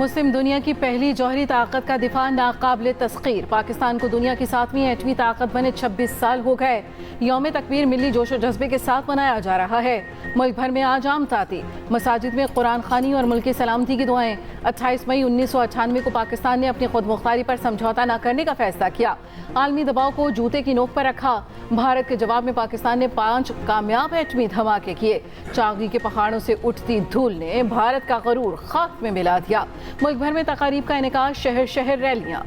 मुस्लिम दुनिया की पहली जौहरी ताकत का दिफा नाकाबिल तस्खीर। पाकिस्तान को दुनिया की 7वीं एटमी ताकत बने 26 साल हो गए। यौम तकबीर मिली जोशो जज्बे के साथ मनाया जा रहा है। मुल्क भर में आज आम ताती, मसाजिद में कुरान खानी और मुल्की सलामती की दुआएं। 28 मई 1998 को पाकिस्तान ने अपनी खुद मुख्तारी पर समझौता न करने का फैसला किया। आलमी दबाव को जूते की नोक पर रखा। भारत के जवाब में पाकिस्तान ने 5 कामयाब एटमी धमाके किए। चांगी के पहाड़ों से उठती धूल ने भारत का गरूर खाक में मिला दिया। मुल्क भर में तकारीब का इनेकाश, शहर शहर रैलियां।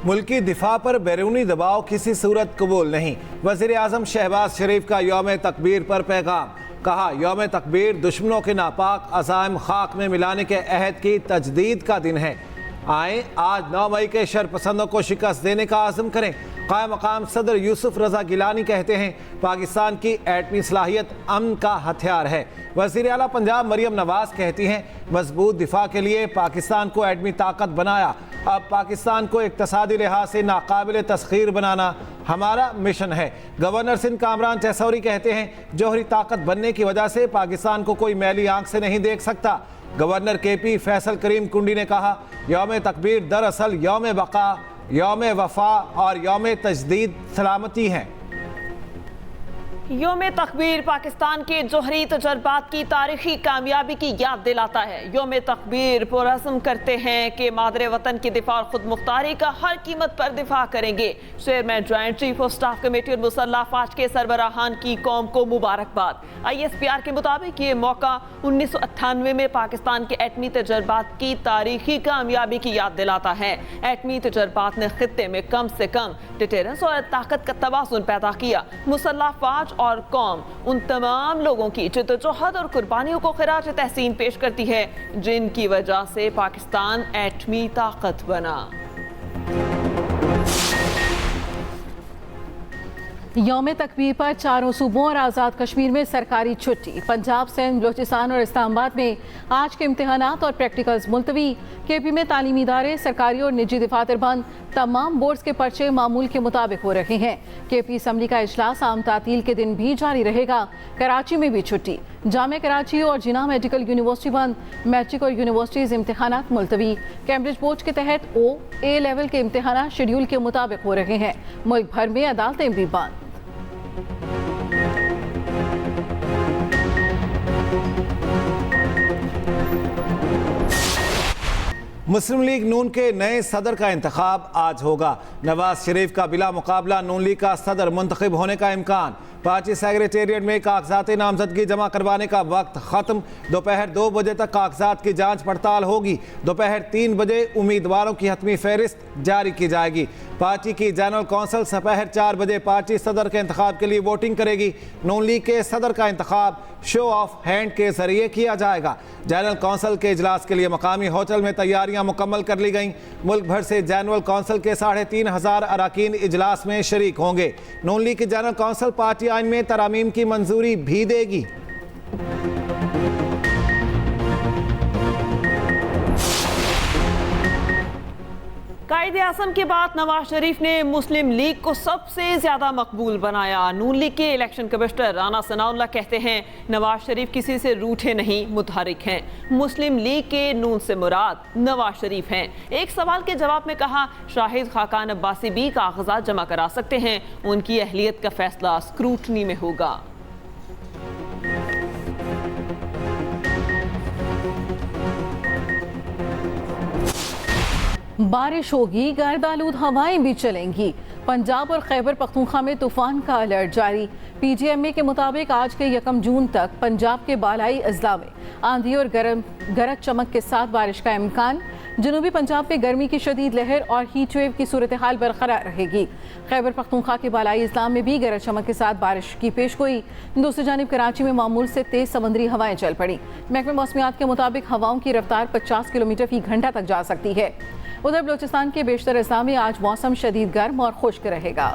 मुल्की दिफा पर बैरूनी दबाव किसी सूरत कबूल नहीं। वज़ीर आज़म शहबाज शरीफ का यौम तकबीर पर पैगाम। कहा, यौम तकबीर दुश्मनों के नापाक अज़ाइम खाक में मिलाने के अहद की तजदीद का दिन है। आए आज 9 मई के शरपसंदों को शिकस्त देने का आज़म करें। क़ायम मक़ाम सदर यूसुफ रज़ा गिलानी कहते हैं, पाकिस्तान की एटमी सलाहियत अमन का हथियार है। वज़ीर आला पंजाब मरियम नवाज़ कहती हैं, मजबूत दिफा के लिए पाकिस्तान को एटमी ताकत बनाया। अब पाकिस्तान को इक़्तिसादी लिहाज से नाकाबिल तस्खीर बनाना हमारा मिशन है। गवर्नर सिंध कामरान चैसौरी कहते हैं, जौहरी ताकत बनने की वजह से पाकिस्तान को कोई मैली आंख से नहीं देख सकता। गवर्नर KP फैसल करीम कुंडी ने कहा, यौम तकबीर दरअसल यौम बका, यौम वफा और यौम तजदीद सलामती हैं। यौम तकबीर पाकिस्तान के जौहरी तजर्बात की तारीखी कामयाबी की याद दिलाता है। यौम तकबीर पुरज़्म करते हैं कि मादरे वतन की दिफा और खुद मुख्तारी का हर कीमत पर दिफा करेंगे। Chairman joint chief of staff committee और मुसल्लह फ़ौज के सरबराहान की कौम को मुबारकबाद। ISPR के मुताबिक ये मौका 1998 में पाकिस्तान के एटमी तजर्बात की तारीखी कामयाबी की याद दिलाता है। एटमी तजर्बात ने खित्ते में कम से कम डिटेरेंस और ताकत का तवाज़ुन पैदा किया। मुसल्लह फ़ौज और कौम उन तमाम लोगों की जिद्दोजहद और कुर्बानियों को खिराज तहसीन पेश करती है, जिनकी वजह से पाकिस्तान एटमी ताकत बना। यौम तकबीर पर चारों सूबों और आज़ाद कश्मीर में सरकारी छुट्टी। पंजाब, सिंध, बलूचिस्तान और इस्लामाबाद में आज के इम्तिहानात और प्रैक्टिकल्स मुलतवी। KP में तालीमी इदारे, सरकारी और निजी दफातर बंद। तमाम बोर्ड्स के पर्चे मामूल के मुताबिक हो रहे हैं। KP असम्बली का इजलास आम तातील के दिन भी जारी रहेगा। कराची में भी छुट्टी। जामिया कराची और जिना मेडिकल यूनिवर्सिटी बंद। मैट्रिक और यूनिवर्सिटीज़ इम्तिहानात मुलतवी। कैम्ब्रिज बोर्ड के तहत A लेवल के इम्तिहानात शेड्यूल के मुताबिक हो रहे हैं। मुल्क भर में अदालतें भी बंद। मुस्लिम लीग नून के नए सदर का इंतखाब आज होगा। नवाज शरीफ का बिला मुकाबला नून लीग का सदर मुंतखब होने का इम्कान। पार्टी सेक्रेटेरिएट में कागजात नामजदगी जमा करवाने का वक्त ख़त्म। दोपहर 2 बजे तक कागजात की जांच पड़ताल होगी। दोपहर 3 बजे उम्मीदवारों की हतमी फहरिस्त जारी की जाएगी। पार्टी की जनरल कौंसिल दोपहर 4 बजे पार्टी सदर के इंतखाब के लिए वोटिंग करेगी। नून लीग के सदर का इंतखाब शो ऑफ हैंड के जरिए किया जाएगा। जनरल कौंसिल के इजलास के लिए मकामी होटल में तैयारियां मुकम्मल कर ली गई। मुल्क भर से जनरल कौंसिल के 3,500 अरकान इजलास में शरीक होंगे। नून लीग की जनरल कौंसिल पार्टी आइन में तरामीम की मंजूरी भी देगी। कायदे आज़म के बाद नवाज शरीफ ने मुस्लिम लीग को सबसे ज्यादा मकबूल बनाया। नून लीग के इलेक्शन कमिश्नर राना सनाउल्लाह कहते हैं, नवाज शरीफ किसी से रूठे नहीं, मुतहरिक हैं। मुस्लिम लीग के नून से मुराद नवाज शरीफ हैं। एक सवाल के जवाब में कहा, शाहिद खाकान अब्बासी भी कागजात जमा करा सकते हैं, उनकी अहलियत का फैसला स्क्रूटनी में होगा। बारिश होगी, गर्दालूद हवाएं भी चलेंगी। पंजाब और खैबर पख्तूनख्वा में तूफान का अलर्ट जारी। PGMA के मुताबिक आज के 1 जून तक पंजाब के बालाई अजला में आंधी और गरज चमक के साथ बारिश का इम्कान। जनूबी पंजाब में गर्मी की शदीद लहर और हीट वेव की सूरत हाल बरकरार रहेगी। खैबर पख्तूनख्वा के बालाई अजला में भी गरज चमक के साथ बारिश की पेशगोई। दूसरी जानिब कराची में मामूल से तेज समुद्री हवाएं चल पड़ी। महकमा मौसमियात के मुताबिक हवाओं की रफ्तार 50 किलोमीटर फी घंटा तक जा सकती है। उधर बलूचिस्तान के बेशतर अजला में आज मौसम शदीद गर्म और खुश्क रहेगा।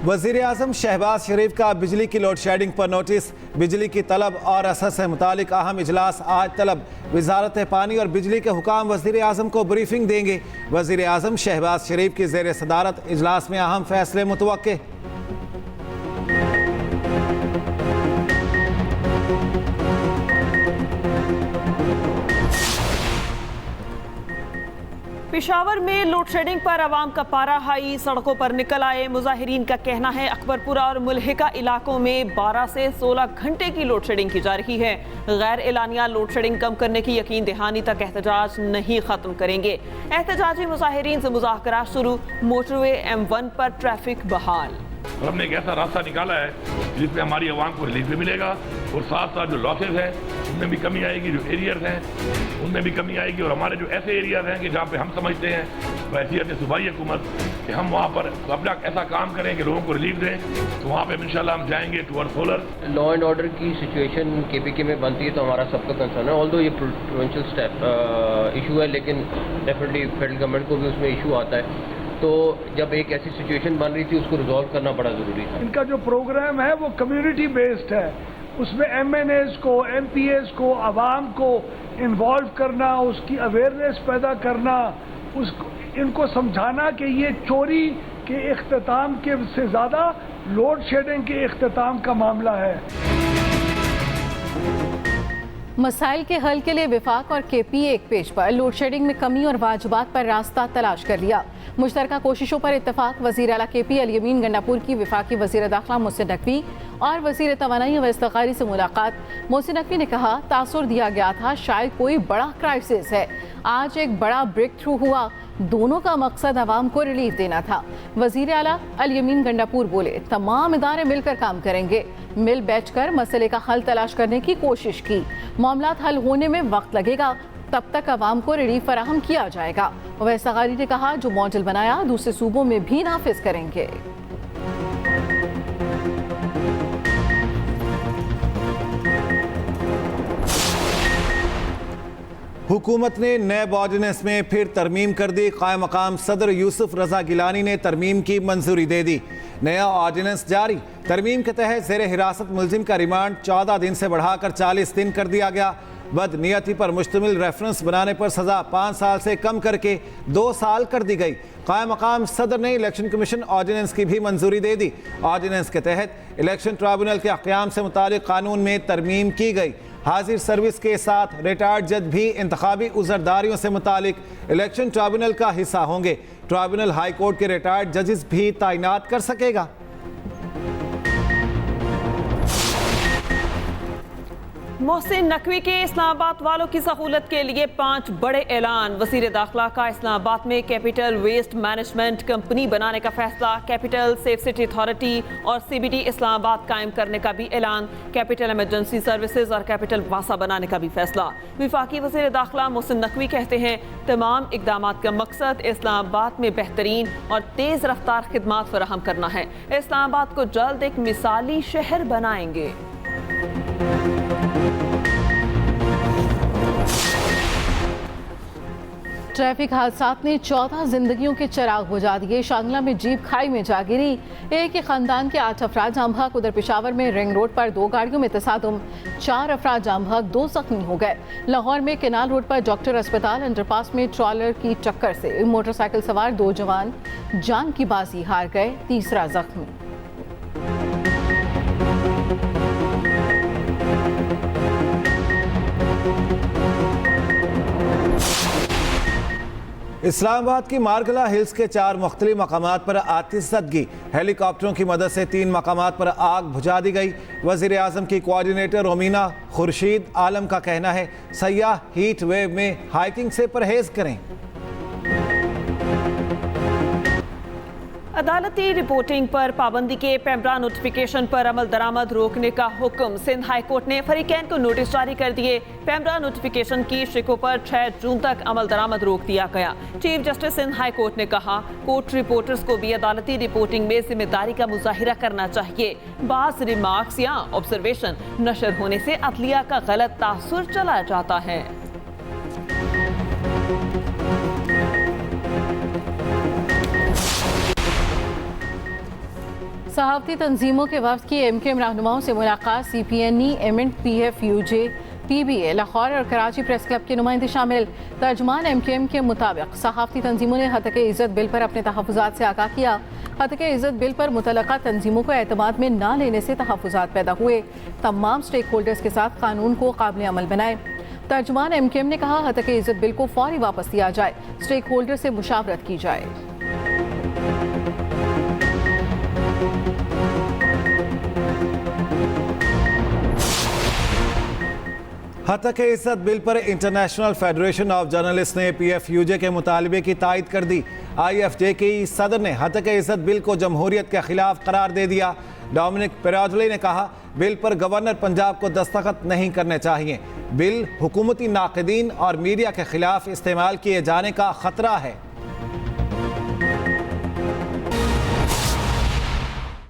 वज़ीर आज़म शहबाज शरीफ का बिजली की लोड शेडिंग पर नोटिस। बिजली की तलब और असर से मुतालिक अहम इजलास आज तलब। वजारत पानी और बिजली के हुकाम वज़ीर आज़म को ब्रीफिंग देंगे। वज़ीर आज़म शहबाज शरीफ की ज़ेर सदारत इजलास में अहम फैसले मुतवक्के। पेशावर में लोड शेडिंग पर आवाम का पारा हाई, सड़कों पर निकल आए मुजाहिरीन का कहना है अकबरपुरा और मुल्हिका इलाकों में 12 से 16 घंटे की लोड शेडिंग की जा रही है। गैर एलानिया लोड शेडिंग कम करने की यकीन दहानी तक एहतजाज नहीं खत्म करेंगे। एहतजाजी मुजाहिरीन से मुज़ाकरात शुरू, मोटरवे M1 पर ट्रैफिक बहाल। और हमने एक ऐसा रास्ता निकाला है जिसमें हमारी आवाम को रिलीफ भी मिलेगा और साथ साथ जो लॉसेज हैं उनमें भी कमी आएगी, जो एरियाज हैं उनमें भी कमी आएगी। और हमारे जो ऐसे एरियाज हैं कि जहाँ पे हम समझते हैं वैसियत सूबाई हुकूमत कि हम वहाँ पर अपना ऐसा काम करें कि लोगों को रिलीफ दें, तो वहाँ पे इंशाल्लाह हम जाएंगे toward solar. Law and order की सिचुएशन KPK में बनती है तो हमारा सबका कंसर्न है। ऑल्दो ये प्रोविंशियल स्टेप इशू है, लेकिन डेफिनेटली फेडरल गवर्नमेंट को भी उसमें इशू आता है। तो जब एक ऐसी सिचुएशन बन रही थी उसको रिजॉल्व करना बड़ा ज़रूरी था। इनका जो प्रोग्राम है वो कम्युनिटी बेस्ड है, उसमें MNAs को, MPAs को, आवाम को इन्वॉल्व करना, उसकी अवेयरनेस पैदा करना, इनको समझाना कि ये चोरी के इख्तिताम के से ज़्यादा लोड शेडिंग के इख्तिताम का मामला है। मसाइल के हल के लिए विफाक और KP एक पेज पर लोड शेडिंग में कमी और वाजिबात पर रास्ता तलाश कर लिया। मुश्तरका कोशिशों पर इत्तफाक। वज़ीर आला KP अल यमीन गंडापुर की विफाकी वज़ीर दाखिला मोहसिन नकवी और वज़ीर तवानाई व इस्तिखारी से मुलाकात। मोहसिन नकवी ने कहा तासुर दिया गया था शायद कोई बड़ा क्राइसिस है, आज एक बड़ा ब्रेक थ्रू हुआ, दोनों का मकसद आवाम को रिलीफ देना था। वज़ीर आला अल यमीन गंडापुर बोले तमाम इदारे मिलकर काम करेंगे, मिल बैठकर मसले का हल तलाश करने की कोशिश की। मामलात हल होने में वक्त लगेगा, तब तक आवाम को रिलीफ फराहम किया जाएगा। वैसागारी ने कहा जो मॉडल बनाया दूसरे सूबों में भी नाफिज करेंगे। हुकूमत ने नैब ऑर्डिनेंस में फिर तरमीम कर दी। कायम मकाम सदर यूसुफ रजा गिलानी ने तरमीम की मंजूरी दे दी। नया ऑर्डिनेंस जारी। तरमीम के तहत ज़ेर हिरासत मुलजिम का रिमांड 14 दिन से बढ़ाकर 40 दिन कर दिया गया। बदनीयती पर मुश्तमिल रेफरेंस बनाने पर सज़ा 5 साल से कम करके 2 साल कर दी गई। कायम मकाम सदर ने इलेक्शन कमीशन ऑर्डिनेंस की भी मंजूरी दे दी। ऑर्डिनेंस के तहत इलेक्शन ट्रिब्यूनल के अहकाम से मुतालिक कानून में तरमीम की गई। हाजिर सर्विस के साथ रिटायर्ड जज भी इंतखाबी उज़रदारियों से मुतालिक इलेक्शन ट्रिब्यूनल का हिस्सा होंगे। ट्रिब्यूनल हाई कोर्ट के रिटायर्ड जजेस भी तैनात कर सकेगा। मोहसिन नकवी के इस्लामाबाद वालों की सहूलत के लिए 5 बड़े ऐलान। वज़ीर दाखिला का इस्लामाबाद में कैपिटल वेस्ट मैनेजमेंट कंपनी बनाने का फैसला। कैपिटल सेफ सिटी अथॉरिटी और CBD इस्लामाबाद कायम करने का भी ऐलान। कैपिटल इमरजेंसी सर्विसेज और कैपिटल वासा बनाने का भी फैसला। विफाकी वज़ीर दाखिला मोहसिन नकवी कहते हैं तमाम इकदाम का मकसद इस्लामाबाद में बेहतरीन और तेज़ रफ्तार खिदमात फराहम करना है। इस्लामाबाद को जल्द एक मिसाली शहर बनाएंगे। ट्रैफिक हादसात ने 14 जिंदगियों के चिराग बुझा दिए। शांगला में जीप खाई में जा गिरी, एक ही खानदान के 8 अफराद जाम बहक। उधर पेशावर में रिंग रोड पर 2 गाड़ियों में तसादुम, 4 अफराद जाम बहक, 2 जख्मी हो गए। लाहौर में केनाल रोड पर डॉक्टर अस्पताल अंडरपास में ट्रॉलर की टक्कर से मोटरसाइकिल सवार 2 जवान जान की बाजी हार गए, तीसरा जख्मी। इस्लामाबाद की मारगला हिल्स के 4 मुख्तलिफ मकामात पर आतिशज़दगी। हेलीकॉप्टरों की मदद से 3 मकामात पर आग बुझा दी गई। वज़ीर आज़म की कोऑर्डिनेटर रोमीना खुर्शीद आलम का कहना है सयाह हीट वेव में हाइकिंग से परहेज करें। अदालती रिपोर्टिंग पर पाबंदी के पैमरा नोटिफिकेशन पर अमल दरामद रोकने का हुक्म। सिंध हाई कोर्ट ने फरीकैन को नोटिस जारी कर दिए। पैमरा नोटिफिकेशन की शिकों पर 6 जून तक अमल दरामद रोक दिया गया। Chief justice Sindh high court ने कहा कोर्ट रिपोर्टर्स को भी अदालती रिपोर्टिंग में जिम्मेदारी का मुजाहिरा करना चाहिए। बास रिमार्क्स या ऑब्जर्वेशन नशर होने से अदलिया का गलत तासुर चला जाता है। सहाफ़ती तंजीमों के वफ्द की MKM रहनुमाओं से मुलाकात। CPNE, MNT, PF, UJ, PBA, Lahore और कराची प्रेस क्लब के नुमाइंदे शामिल। तर्जमान MKM के मुताबिक सहाफ़ती तंजीमों ने हतके इज़्ज़त बिल पर अपने तहफ़्फ़ुज़ात से आगाह किया। हतके इज़्ज़त बिल पर मुतलका तंजीमों को एतमाद में ना लेने से तहफ़्फ़ुज़ात पैदा हुए। तमाम स्टेक होल्डर्स के साथ कानून को काबिल अमल बनाए। तर्जुमान MKM ने कहा हतक इज्जत बिल को फौरी वापस लिया जाए, स्टेक होल्डर से मुशावरत की जाए। हतक इज्जत बिल पर इंटरनेशनल फेडरेशन ऑफ जर्नलिस्ट ने PFUJ के मुतालबे की तायद कर दी। IFJ के सदर ने हतक इज्जत बिल को जमहूरियत के खिलाफ करार दे दिया। डोमिनिक पेराजले ने कहा बिल पर गवर्नर पंजाब को दस्तखत नहीं करने चाहिए। बिल हुकूमती नाक़दीन और मीडिया के खिलाफ इस्तेमाल किए जाने का खतरा है।